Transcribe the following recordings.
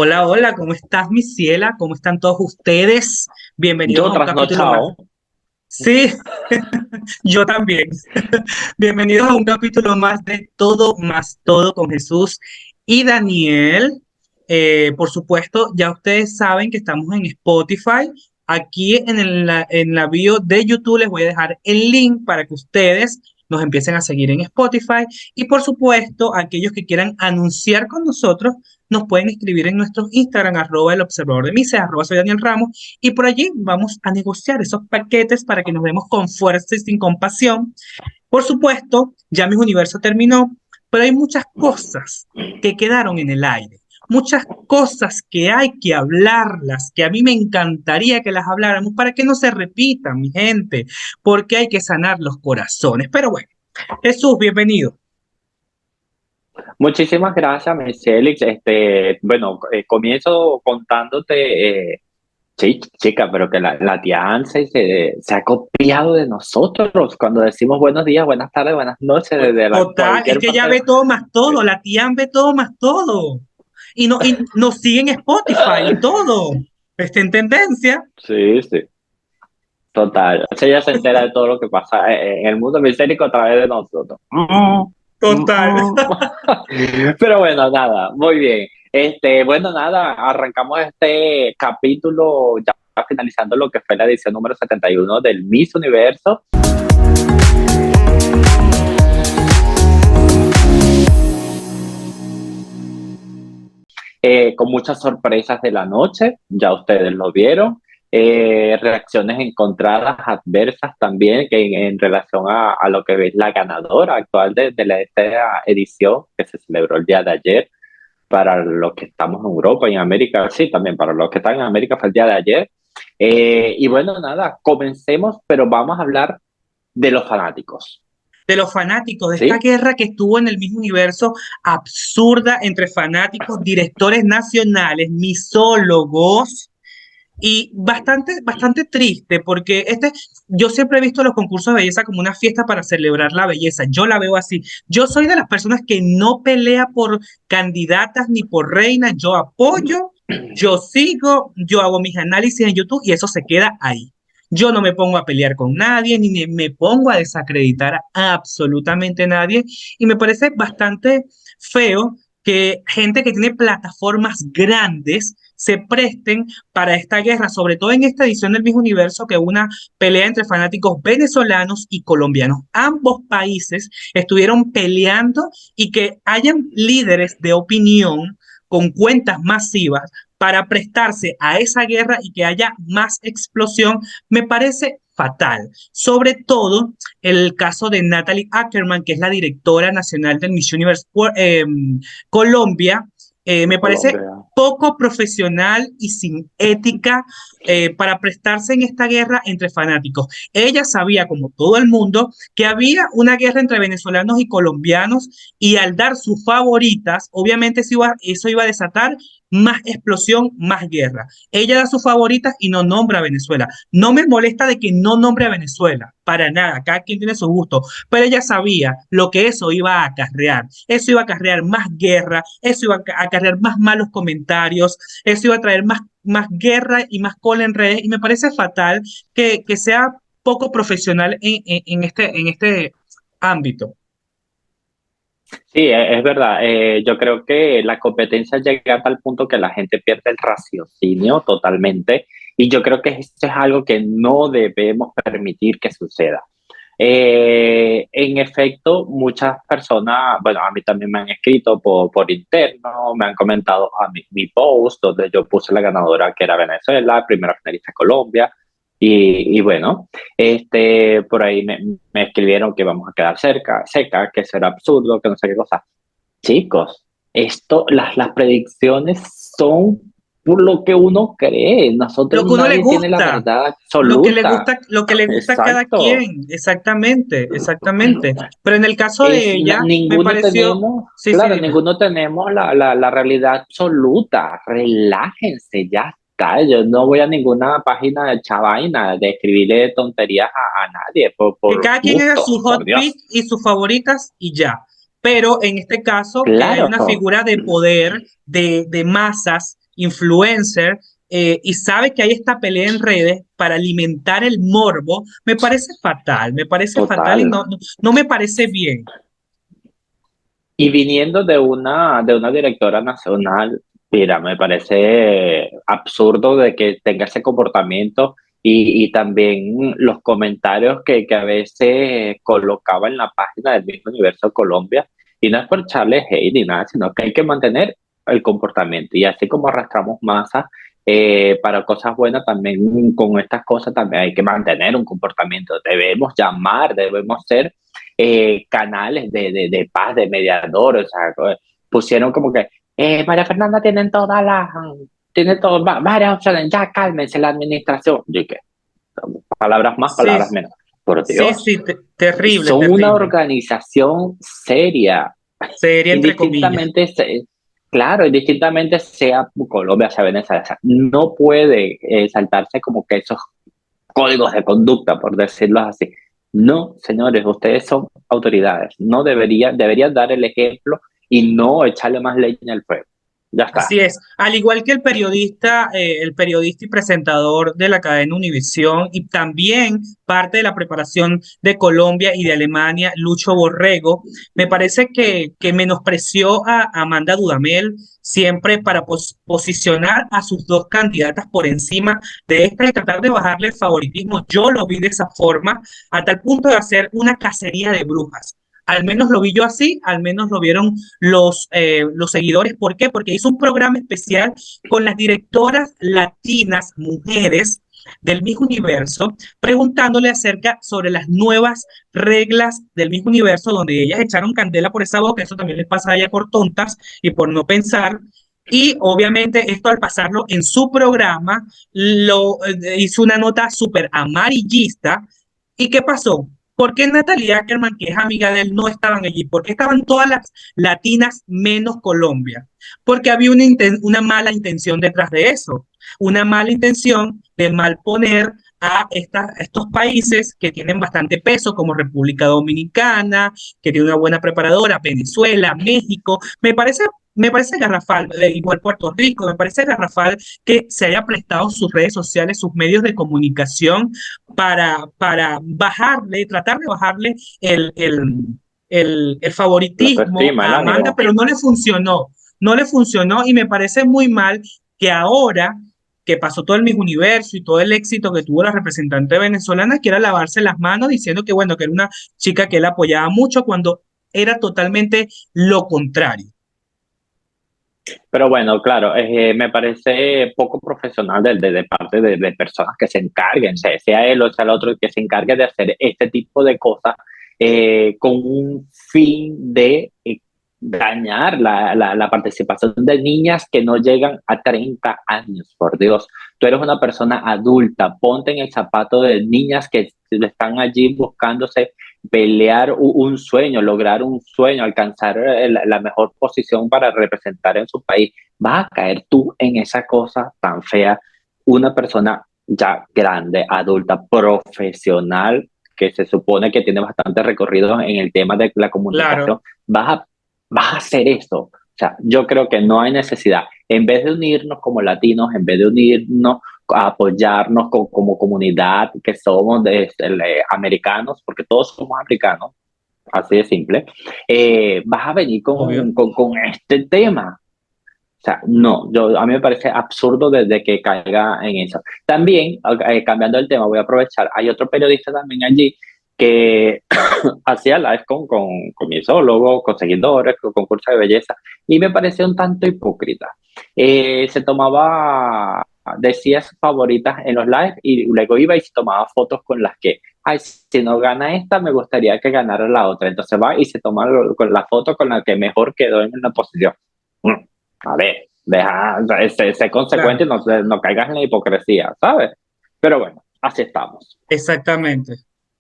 Hola, hola, ¿cómo estás, mi ciela? ¿Cómo están todos ustedes? Bienvenidos Yo a un capítulo más. trasnochado. Sí, yo también. Bienvenidos a un capítulo más de Todo más Todo con Jesús y Daniel. Por supuesto, ya ustedes saben que estamos en Spotify. Aquí en la bio de YouTube les voy a dejar el link para que ustedes nos empiecen a seguir en Spotify. Y por supuesto, aquellos que quieran anunciar con nosotros, nos pueden escribir en nuestro Instagram, @el observador de Mises, @soy Daniel Ramos, y por allí vamos a negociar esos paquetes para que nos demos con fuerza y sin compasión. Por supuesto, ya mi universo terminó, pero hay muchas cosas que quedaron en el aire, muchas cosas que hay que hablarlas, que a mí me encantaría que las habláramos para que no se repitan, mi gente, porque hay que sanar los corazones. Pero bueno, Jesús, bienvenido. Muchísimas gracias, Michelix. Bueno, comienzo contándote, sí, chica, pero que la tía Anse se ha copiado de nosotros cuando decimos buenos días, buenas tardes, buenas noches desde Total, es cualquier que ya parte. ve todo más todo, la tía ve todo más todo. Y nos sigue en Spotify y todo. Está en tendencia. Sí, sí, total. O sea, ella se entera de todo lo que pasa en el mundo misérico a través de nosotros. Total. Pero bueno, nada, muy bien. Bueno, nada, arrancamos este capítulo ya finalizando lo que fue la edición número 71 del Miss Universo. Con muchas sorpresas de la noche, ya ustedes lo vieron. Reacciones encontradas, adversas también, que en relación a lo que es la ganadora actual de esta edición que se celebró el día de ayer. Para los que estamos en Europa y en América, sí, también para los que están en América fue el día de ayer. Y bueno, nada, comencemos, pero vamos a hablar de los fanáticos, De los fanáticos, de esta ¿sí? guerra que estuvo en el mismo universo absurda entre fanáticos, directores nacionales, misólogos. Y bastante triste, porque yo siempre he visto los concursos de belleza como una fiesta para celebrar la belleza. Yo la veo así. Yo soy de las personas que no pelea por candidatas ni por reinas. Yo apoyo, yo sigo, yo hago mis análisis en YouTube y eso se queda ahí. Yo no me pongo a pelear con nadie, ni me pongo a desacreditar a absolutamente nadie. Y me parece bastante feo que gente que tiene plataformas grandes se presten para esta guerra, sobre todo en esta edición del mismo universo, que una pelea entre fanáticos venezolanos y colombianos. Ambos países estuvieron peleando y que hayan líderes de opinión con cuentas masivas para prestarse a esa guerra y que haya más explosión, me parece fatal. Sobre todo el caso de Natalie Ackerman, que es la directora nacional del Miss Universe Colombia, me parece Colombia. poco profesional y sin ética para prestarse en esta guerra entre fanáticos. Ella sabía, como todo el mundo, que había una guerra entre venezolanos y colombianos y al dar sus favoritas, obviamente eso iba a desatar más explosión, más guerra. Ella da sus favoritas y no nombra a Venezuela. No me molesta de que no nombre a Venezuela, para nada, cada quien tiene su gusto, pero ella sabía lo que eso iba a acarrear. Eso iba a acarrear más guerra, eso iba a acarrear más malos comentarios, eso iba a traer más guerra y más cola en redes, y me parece fatal que sea poco profesional en este ámbito. Sí, es verdad. Yo creo que la competencia llega a tal punto que la gente pierde el raciocinio totalmente y yo creo que esto es algo que no debemos permitir que suceda. En efecto, muchas personas, bueno, a mí también me han escrito por interno, me han comentado a mi post donde yo puse la ganadora que era Venezuela, primera finalista Colombia, y bueno, por ahí me escribieron que vamos a quedar seca, que será absurdo, que no sé qué cosa. Chicos, las predicciones son por lo que uno cree. Lo Nosotros que uno le nadie tiene la gusta, verdad absoluta. lo que le gusta a cada Exacto. quien, exactamente, exactamente. Pero en el caso de ella, me Ninguno pareció, tenemos, sí, sí, claro, dime. ninguno tenemos la realidad absoluta. Relájense, ya está. Yo no voy a ninguna página de chavaina de escribirle tonterías a nadie Que por cada quien haga gusto, su por hot pick Dios. y sus favoritas y ya. Pero en este caso, que hay Claro, una figura de poder, de masas influencer, y sabe que hay esta pelea en redes para alimentar el morbo, me parece fatal y Total. no me parece bien. Y viniendo de una directora nacional, mira, me parece absurdo de que tenga ese comportamiento y también los comentarios que a veces colocaba en la página del mismo Universo Colombia. Y no es por echarle hate ni nada, sino que hay que mantener el comportamiento. Y así como arrastramos masas para cosas buenas, también con estas cosas también hay que mantener un comportamiento. Debemos llamar, debemos ser canales de paz, de mediadores, o sea, pusieron como que María Fernanda tiene todo, varias opciones, ya cálmense la administración. Y que palabras más, Sí, palabras menos. Por sí, Dios, sí, terrible, son una terrible. organización seria, Sería entre comillas. indistintamente, claro, indistintamente sea Colombia, sea Venezuela, o sea, no puede saltarse como que esos códigos de conducta, por decirlo así. No, señores, ustedes son autoridades. No deberían dar el ejemplo y no echarle más leña al fuego. Ya está. Así es, al igual que el periodista y presentador de la cadena Univisión y también parte de la preparación de Colombia y de Alemania, Lucho Borrego, me parece que menospreció a Amanda Dudamel siempre para posicionar a sus dos candidatas por encima de esta y tratar de bajarle el favoritismo. Yo lo vi de esa forma, a tal punto de hacer una cacería de brujas. Al menos lo vi yo así, al menos lo vieron los seguidores. ¿Por qué? Porque hizo un programa especial con las directoras latinas, mujeres del mismo universo, preguntándole acerca sobre las nuevas reglas del mismo universo, donde ellas echaron candela por esa boca, eso también les pasa a ella por tontas y por no pensar. Y obviamente esto al pasarlo en su programa, hizo una nota súper amarillista. ¿Y qué pasó? ¿Por qué Natalia Ackerman, que es amiga de él, no estaban allí? ¿Por qué estaban todas las latinas menos Colombia? Porque había una mala intención detrás de eso, una mala intención de malponer a estos países que tienen bastante peso, como República Dominicana, que tiene una buena preparadora, Venezuela, México. Me parece garrafal, igual Puerto Rico, me parece garrafal que se haya prestado sus redes sociales, sus medios de comunicación para bajarle, tratar de bajarle el La favoritismo autoestima, el a Amanda, ánimo. pero no le funcionó, no le funcionó y me parece muy mal que ahora que pasó todo el Miss Universo y todo el éxito que tuvo la representante venezolana, quiera lavarse las manos diciendo que, bueno, que era una chica que él apoyaba mucho cuando era totalmente lo contrario. Pero bueno, claro, me parece poco profesional de parte de personas que se encarguen, sea él o sea el otro, que se encargue de hacer este tipo de cosas con un fin de dañar la participación de niñas que no llegan a 30 años, por Dios. Tú eres una persona adulta, ponte en el zapato de niñas que están allí buscándose pelear un sueño, lograr un sueño, alcanzar la mejor posición para representar en su país. Vas a caer tú en esa cosa tan fea, una persona ya grande, adulta, profesional, que se supone que tiene bastante recorrido en el tema de la Claro, comunicación, vas a hacer esto. O sea, yo creo que no hay necesidad. En vez de unirnos como latinos, en vez de unirnos a apoyarnos como comunidad que somos americanos, porque todos somos americanos, así de simple, vas a venir obvio. con este tema. O sea, no, a mí me parece absurdo desde que caiga en eso. También, cambiando el tema, voy a aprovechar, hay otro periodista también allí que hacía live con misólogos, con seguidores, con concursos de belleza, y me pareció un tanto hipócrita. Se tomaba, decía sus favoritas en los lives y luego iba y se tomaba fotos con las que, ay, si no gana esta, me gustaría que ganara la otra. Entonces va y se toma con la foto con la que mejor quedó en una posición. Mm, A ver, deja, o sea, sé consecuente Claro. y no caigas en la hipocresía, ¿sabes? Pero bueno, así estamos. Exactamente.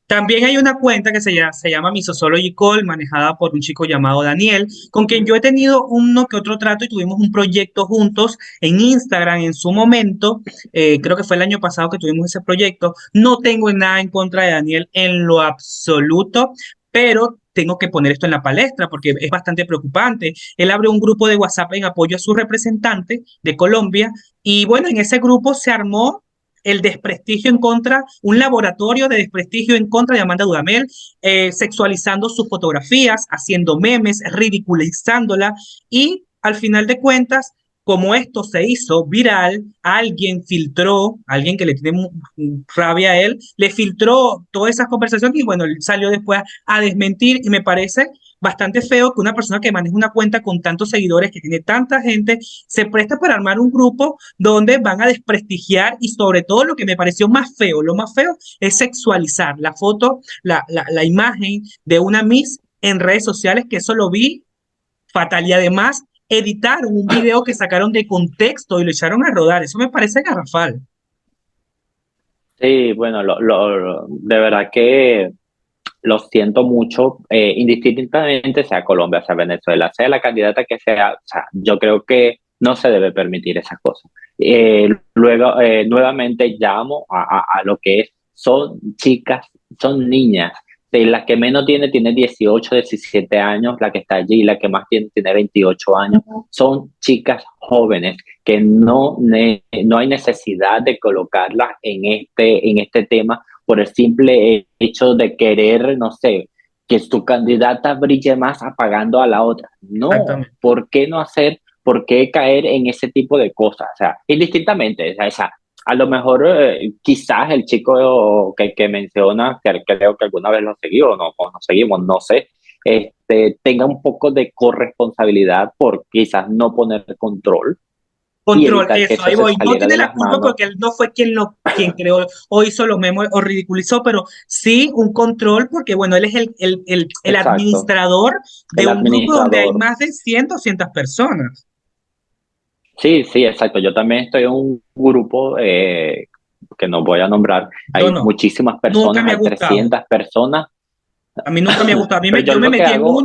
También hay una cuenta que se llama Misosology Call, manejada por un chico llamado Daniel, con quien yo he tenido uno que otro trato y tuvimos un proyecto juntos en Instagram en su momento. Creo que fue el año pasado que tuvimos ese proyecto. No tengo nada en contra de Daniel en lo absoluto, pero tengo que poner esto en la palestra porque es bastante preocupante. Él abre un grupo de WhatsApp en apoyo a su representante de Colombia y bueno, en ese grupo se armó el desprestigio en contra, un laboratorio de desprestigio en contra de Amanda Dudamel, sexualizando sus fotografías, haciendo memes, ridiculizándola y al final de cuentas, como esto se hizo viral, alguien filtró, alguien que le tiene rabia a él, le filtró todas esas conversaciones y bueno, él salió después a desmentir y me parece bastante feo que una persona que maneja una cuenta con tantos seguidores, que tiene tanta gente, se presta para armar un grupo donde van a desprestigiar y sobre todo lo que me pareció más feo, lo más feo es sexualizar la foto, la imagen de una Miss en redes sociales, que eso lo vi fatal y además editaron un video que sacaron de contexto y lo echaron a rodar. Eso me parece garrafal. Sí, bueno, de verdad que lo siento mucho, indistintamente sea Colombia, sea Venezuela, sea la candidata que sea, o sea, yo creo que no se debe permitir esas cosas. Luego, nuevamente llamo a lo que es, son chicas, son niñas. De la que menos tiene 18, 17 años, la que está allí, la que más tiene 28 años. Son chicas jóvenes que no hay necesidad de colocarlas en este tema por el simple hecho de querer, no sé, que su candidata brille más apagando a la otra. No, Exactamente. ¿por qué no hacer, por qué caer en ese tipo de cosas? O sea, indistintamente, o sea, a lo mejor quizás el chico que menciona, que creo que alguna vez lo seguí o no seguimos, no sé, tenga un poco de corresponsabilidad por quizás no poner control y Control, evitar que eso, eso ahí se voy. No saliera tiene de la las culpa manos. porque él no fue quien creó o hizo los memes o ridiculizó, pero sí un control porque, bueno, él es el Exacto, administrador de el un grupo donde hay administrador. más de 100, 200 personas. Sí, sí, exacto. Yo también estoy en un grupo que no voy a nombrar. Yo Hay no, muchísimas nunca personas, me ha hay gustado. 300 personas, A mí nunca me ha gustado. pero yo Yo lo que hago,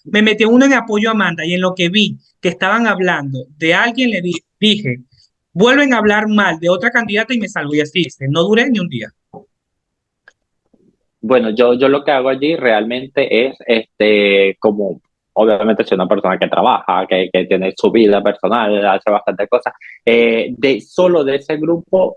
me metí en uno en apoyo a Amanda y en lo que vi que estaban hablando de alguien dije, vuelven a hablar mal de otra candidata y me salgo y así hice. No duré ni un día. bueno, yo lo que hago allí realmente es, como, obviamente soy una persona que trabaja, que tiene su vida personal, hace bastantes cosas, solo de ese grupo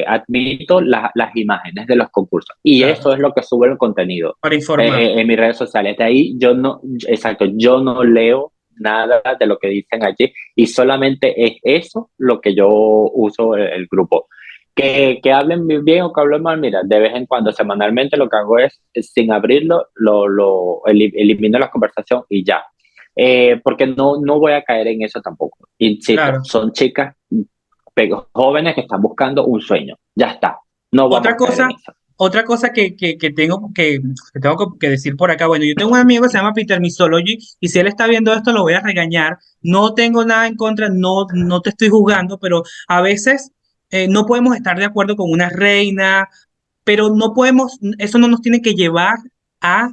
admito las imágenes de los concursos y Claro, eso es lo que sube el contenido para informar. en mis redes sociales. De ahí yo no, exacto, yo no leo nada de lo que dicen allí y solamente es eso lo que yo uso el grupo. Que hablen bien o que hablen mal, mira, de vez en cuando, semanalmente, lo que hago es, sin abrirlo, elimino la conversación y ya. Porque no voy a caer en eso tampoco. Insisto, Claro. son chicas jóvenes que están buscando un sueño. Ya está. No vamos Otra a caer en cosa, eso. otra cosa que tengo que decir por acá. Bueno, yo tengo un amigo que se llama Peter Misology y si él está viendo esto lo voy a regañar. No tengo nada en contra, no te estoy juzgando, pero a veces no podemos estar de acuerdo con una reina, pero no podemos, eso no nos tiene que llevar a,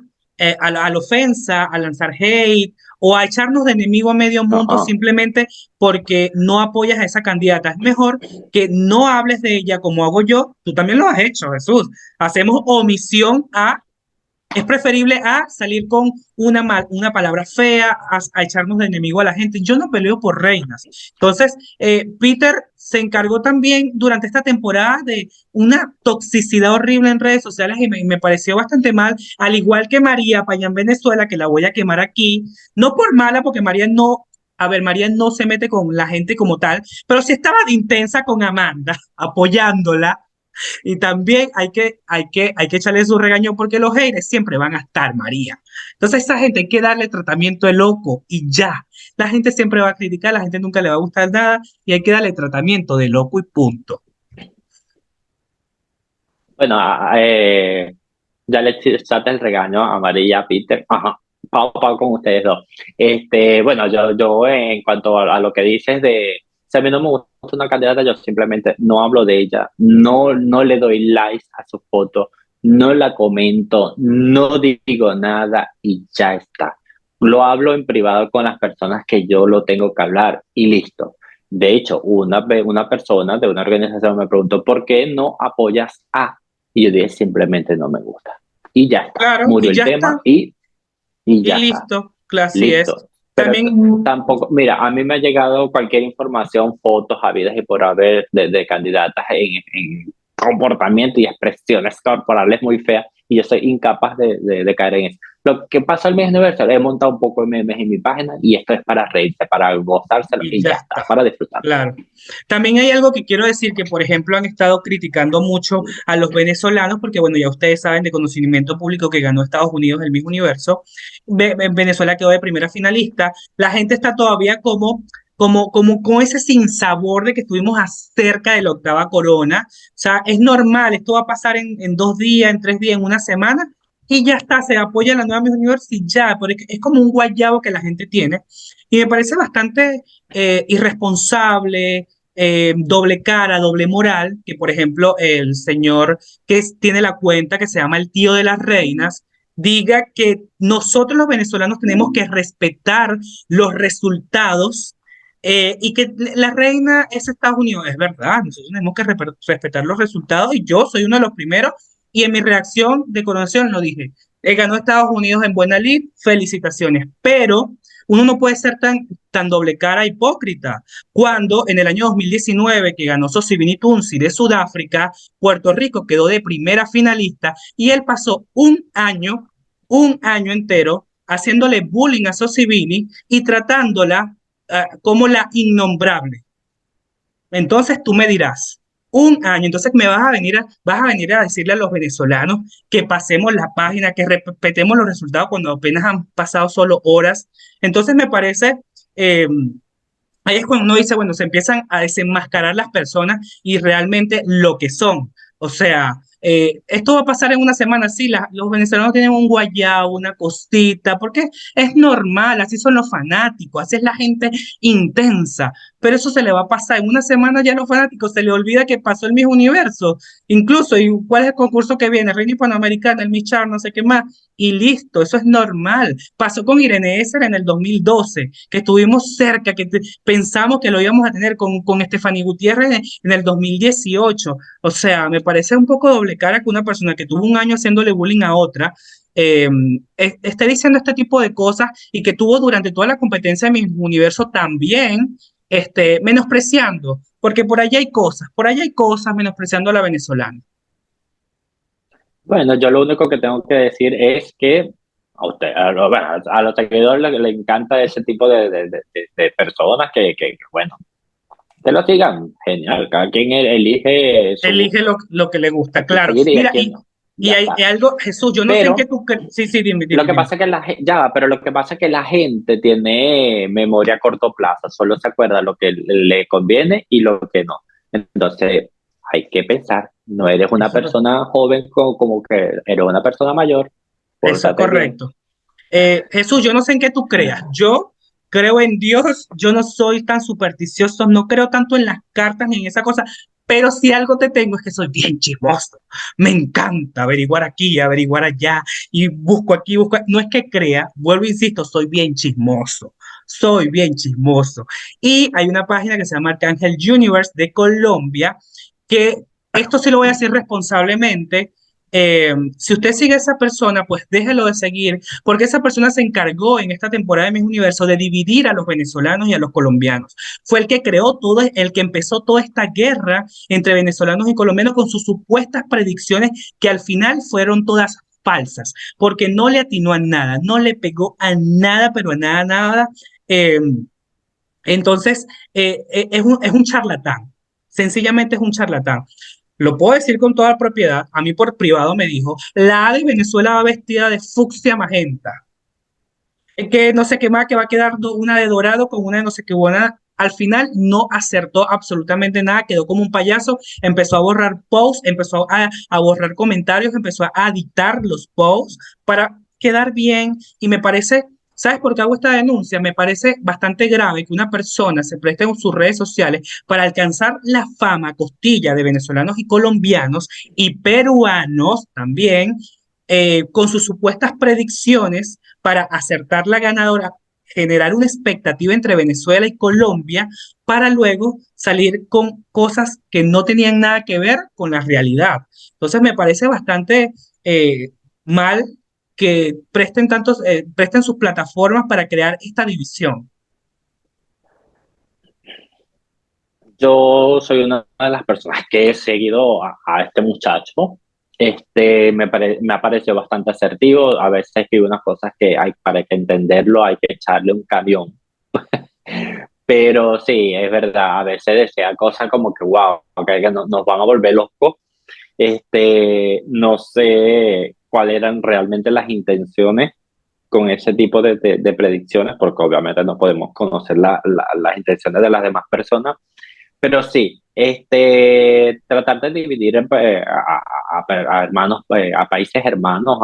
a la ofensa, a lanzar hate o a echarnos de enemigo a medio mundo Ajá. simplemente porque no apoyas a esa candidata. Es mejor que no hables de ella como hago yo. Tú también lo has hecho, Jesús. Hacemos omisión a es preferible a salir con una palabra fea, a echarnos de enemigo a la gente. Yo no peleo por reinas. Entonces, Peter se encargó también durante esta temporada de una toxicidad horrible en redes sociales y me pareció bastante mal, al igual que María para allá en Venezuela, que la voy a quemar aquí, no por mala, porque María no, a ver, María no se mete con la gente como tal, pero sí estaba de intensa con Amanda, apoyándola y también hay que echarle su regaño porque los haters siempre van a estar, María. Entonces, a esa gente hay que darle tratamiento de loco y ya. La gente siempre va a criticar, la gente nunca le va a gustar nada y hay que darle tratamiento de loco y punto. Bueno, ya le echaste el regaño a María, a Peter. Ajá. Pau con ustedes dos. Bueno, yo en cuanto a lo que dices de, si a mí no me gusta una candidata, yo simplemente no hablo de ella, no le doy likes a su foto, no la comento, no digo nada y ya está. Lo hablo en privado con las personas que yo lo tengo que hablar y listo. De hecho, una persona de una organización me preguntó, ¿por qué no apoyas a? Y yo dije, simplemente no me gusta. Y ya está, Claro, murió y el ya tema está. y y y ya está, listo, así es. listo. Pero También, tampoco, mira, a mí me ha llegado cualquier información, fotos habidas y por haber de candidatas en comportamiento y expresiones corporales muy feas y yo soy incapaz de caer en eso. Lo que pasa al Miss Universal, he montado un poco de memes en mi página y esto es para reírse, para gozárselo y y ya ya está, está. para disfrutar. Claro. También hay algo que quiero decir que, por ejemplo, han estado criticando mucho a los venezolanos, porque, bueno, ya ustedes saben de conocimiento público que ganó Estados Unidos el mismo universo. Venezuela quedó de primera finalista. La gente está todavía como con ese sinsabor de que estuvimos cerca de la octava corona. O sea, es normal, esto va a pasar en 2 días, en 3 días, en una semana. Y ya está, se apoya la nueva Miss Universo y ya, porque es como un guayabo que la gente tiene. Y me parece bastante irresponsable, doble cara, doble moral, que por ejemplo el señor tiene la cuenta que se llama el tío de las reinas, diga que nosotros los venezolanos tenemos que respetar los resultados y que la reina es Estados Unidos. Es verdad, nosotros tenemos que respetar los resultados y yo soy uno de los primeros y en mi reacción de coronación lo dije. Ganó Estados Unidos en buena lid, felicitaciones, pero uno no puede ser tan doble cara hipócrita. Cuando en el año 2019, que ganó Sosibini Tunsi de Sudáfrica, Puerto Rico quedó de primera finalista y él pasó un año entero, haciéndole bullying a Sosibini y tratándola como la innombrable. Entonces tú me dirás, un año, entonces me vas a venir a decirle a los venezolanos que pasemos la página, que respetemos los resultados cuando apenas han pasado solo horas. Entonces me parece, eh, ahí es cuando uno dice, bueno, se empiezan a desenmascarar las personas y realmente lo que son. O sea, esto va a pasar en una semana, sí, los venezolanos tienen un guayabo, una costita, porque es normal, así son los fanáticos, así es la gente intensa, pero eso se le va a pasar en una semana ya a los fanáticos, se le olvida que pasó el mismo universo, incluso, ¿y cuál es el concurso que viene? Reina Hispanoamericana, el Miss Char, no sé qué más, y listo, eso es normal. Pasó con Irene Esser en el 2012, que estuvimos cerca, pensamos que lo íbamos a tener con Estefanía Gutiérrez en el 2018. O sea, me parece un poco doble cara que una persona que tuvo un año haciéndole bullying a otra eh, esté diciendo este tipo de cosas y que tuvo durante toda la competencia de mi universo también menospreciando, porque por allá hay cosas menospreciando a la venezolana. Bueno, yo lo único que tengo que decir es que bueno, a los seguidores le encanta ese tipo de personas que, bueno, que lo sigan, genial, cada quien elige Elige lo que le gusta, a quién claro. seguir y a Mira, quién no, y ya hay está. algo, Jesús, yo no sé en qué Pero tú crees. Sí, sí, dime, lo dime, que dime. pasa es que pero lo que pasa es que la gente tiene memoria a corto plazo, solo se acuerda lo que le conviene y lo que no. Entonces, hay que pensar, no eres una Eso, persona joven como que eres una persona mayor, eso es pórtate bien. correcto. Jesús, yo no sé en qué tú creas. Yo creo en Dios, yo no soy tan supersticioso, no creo tanto en las cartas ni en esa cosa, pero si algo te tengo es que soy bien chismoso. Me encanta averiguar aquí, averiguar allá, y busco aquí, busco. No es que crea, vuelvo e insisto, soy bien chismoso. Soy bien chismoso. Y hay una página que se llama Arcángel Universe de Colombia, que esto sí lo voy a decir responsablemente. Si usted sigue a esa persona, pues déjelo de seguir, porque esa persona se encargó en esta temporada de Miss Universo de dividir a los venezolanos y a los colombianos. Fue el que creó todo, el que empezó toda esta guerra entre venezolanos y colombianos con sus supuestas predicciones que al final fueron todas falsas, porque no le atinó a nada, no le pegó a nada, pero a nada, nada. Eh, entonces, es un charlatán, sencillamente es un charlatán. Lo puedo decir con toda propiedad, a mí por privado me dijo, la A de Venezuela va vestida de fucsia magenta, que no sé qué más, que va a quedar una de dorado con una de no sé qué buena. Al final no acertó absolutamente nada, quedó como un payaso, empezó a borrar posts, empezó a borrar comentarios, empezó a editar los posts para quedar bien y me parece, ¿sabes por qué hago esta denuncia? Me parece bastante grave que una persona se preste en sus redes sociales para alcanzar la fama costilla de venezolanos y colombianos y peruanos también, con sus supuestas predicciones para acertar la ganadora, generar una expectativa entre Venezuela y Colombia para luego salir con cosas que no tenían nada que ver con la realidad. Entonces me parece bastante mal que presten sus plataformas para crear esta división? Yo soy una de las personas que he seguido a este muchacho. Me ha parecido bastante asertivo. A veces escribe unas cosas que hay para que entenderlo, hay que echarle un camión. Pero sí, es verdad, a veces desea cosas como que, wow, okay, que nos van a volver locos. No sé cuáles eran realmente las intenciones con ese tipo de predicciones, porque obviamente no podemos conocer las intenciones de las demás personas, pero sí, tratar de dividir a hermanos, a países hermanos,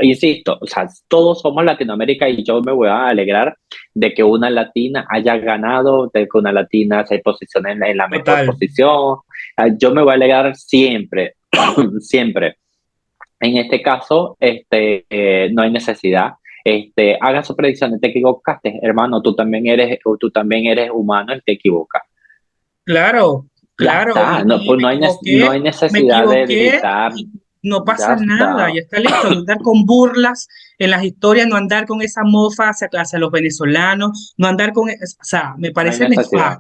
insisto, o sea, todos somos Latinoamérica y yo me voy a alegrar de que una latina haya ganado, de que una latina se posicione en la mejor Total. posición. Yo me voy a alegrar siempre, siempre. En este caso, no hay necesidad. Haga sus predicciones, te equivocaste, hermano, tú también eres humano y te equivocas. Claro, Ya claro, está, no, y pues no hay me necesidad de equivoqué gritar, y no pasa ya nada, está. ya está listo, no andar con burlas en las historias, no andar con esa mofa hacia los venezolanos, no andar con, o sea, No hay necesidad.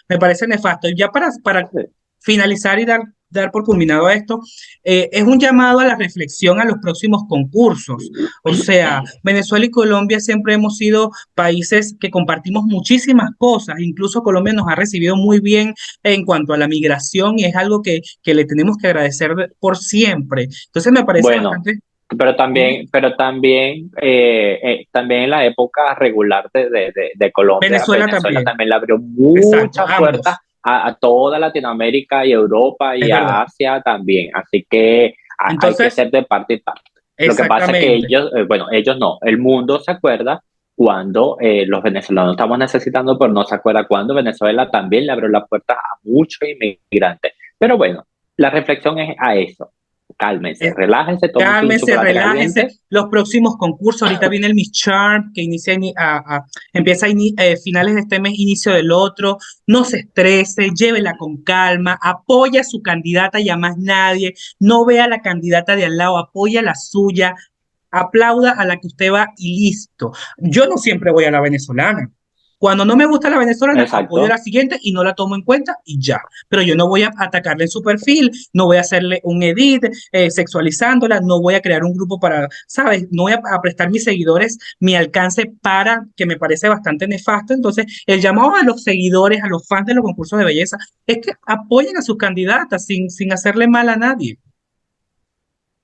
me parece nefasto. Y ya para Sí. finalizar y dar por culminado esto, es un llamado a la reflexión a los próximos concursos. O sea, Venezuela y Colombia siempre hemos sido países que compartimos muchísimas cosas, incluso Colombia nos ha recibido muy bien en cuanto a la migración y es algo que le tenemos que agradecer por siempre. Entonces me parece Bueno, bastante... también en la época regular de Colombia, Venezuela Venezuela también, también le abrió exacto, muchas puertas ambos, a toda Latinoamérica y Europa es y verdad. a Asia también. Así que hay que Entonces, ser de parte y parte. Lo que pasa es que exactamente. ellos no, el mundo se acuerda cuando los venezolanos estamos necesitando, pero no se acuerda cuando Venezuela también le abrió las puertas a muchos inmigrantes. Pero bueno, la reflexión es a eso. Cálmense, eh, relájense, tómense un Cálmense, chocolate relájense. caliente. Los próximos concursos, ahorita viene el Miss Charm, que empieza finales de este mes, inicio del otro. No se estrese, llévela con calma, apoya a su candidata y a más nadie. No vea a la candidata de al lado, apoya la suya, aplauda a la que usted va y listo. Yo no siempre voy a la venezolana. Cuando no me gusta la venezolana, apoyo a la Exacto. siguiente y no la tomo en cuenta y ya. Pero yo no voy a atacarle en su perfil, no voy a hacerle un edit sexualizándola, no voy a crear un grupo para, ¿sabes? No voy a prestar mis seguidores mi alcance para, que me parece bastante nefasto. Entonces, el llamado a los seguidores, a los fans de los concursos de belleza, es que apoyen a sus candidatas sin hacerle mal a nadie.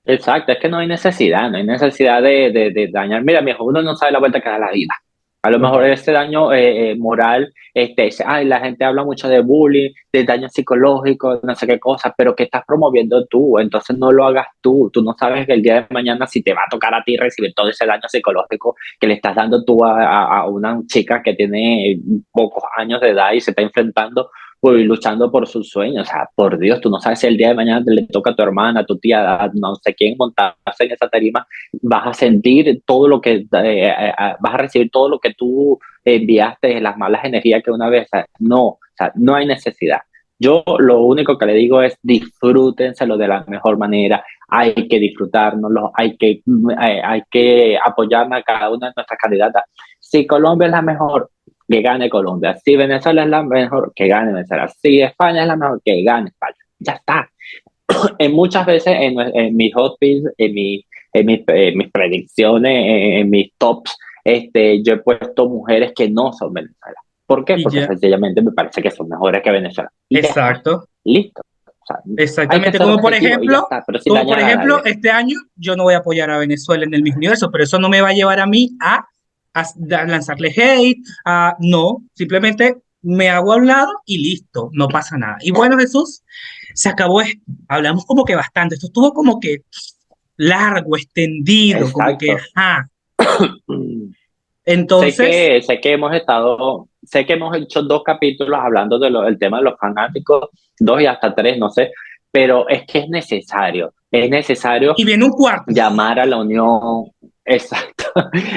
Exacto, es que no hay necesidad, no hay necesidad de dañar. Mira, mijo, uno no sabe la vuelta que da la vida. A lo mejor Total. ese daño moral, ay, la gente habla mucho de bullying, de daño psicológico, no sé qué cosas, pero ¿qué estás promoviendo tú? Entonces no lo hagas tú. Tú no sabes que el día de mañana si te va a tocar a ti recibir todo ese daño psicológico que le estás dando tú a una chica que tiene pocos años de edad y se está enfrentando pues, luchando por sus sueños. O sea, por Dios, tú no sabes si el día de mañana le toca a tu hermana, a tu tía, a no sé quién montarse en esa tarima, vas a sentir todo lo que, vas a recibir todo lo que tú enviaste, las malas energías que una vez, o sea, no hay necesidad. Yo lo único que le digo es disfrútenselo de la mejor manera, hay que disfrutárnoslo, hay que apoyar a cada una de nuestras candidatas. Si Colombia es la mejor, que gane Colombia. Si Venezuela es la mejor, que gane Venezuela. Si España es la mejor, que gane España. Ya está. En muchas veces en mis hot picks, mis predicciones, en mis tops, yo he puesto mujeres que no son Venezuela. ¿Por qué? Y Porque ya, sencillamente me parece que son mejores que Venezuela. Y ya está. exacto. Listo. O sea, hay que Exactamente, ser objetivo y ya está, pero sin dañar a nadie. este año yo no voy a apoyar a Venezuela en el Miss Universo, pero eso no me va a llevar a mí a lanzarle hate, no, simplemente me hago a un lado y listo, no pasa nada. Y bueno, Jesús, se acabó esto. Hablamos como que bastante, esto estuvo como que largo, extendido, como que, Exacto. ajá. Entonces, Sé que hemos hecho dos capítulos hablando del tema de los fanáticos, dos y hasta tres, no sé, pero es necesario y viene un cuarto. llamar a la unión, exacto,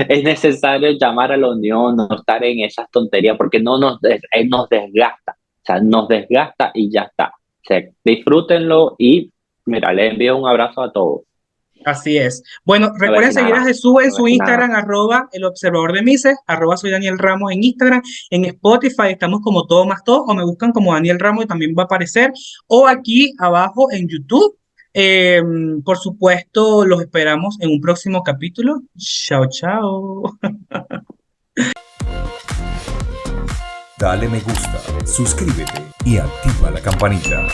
es necesario llamar a la unión, no estar en esas tonterías, porque no nos desgasta, o sea, nos desgasta y ya está. O sea, disfrútenlo y, mira, les envío un abrazo a todos. Así es. Bueno, No voy a recuerden decir seguir a nada. Jesús en No voy a su decir nada. Instagram, @el observador de Mises, @soy Daniel Ramos en Instagram, en Spotify estamos como Todo Más Todo, o me buscan como Daniel Ramos y también va a aparecer, o aquí abajo en YouTube. Eh, por supuesto, los esperamos en un próximo capítulo. Chao, chao. Dale me gusta, suscríbete y activa la campanita.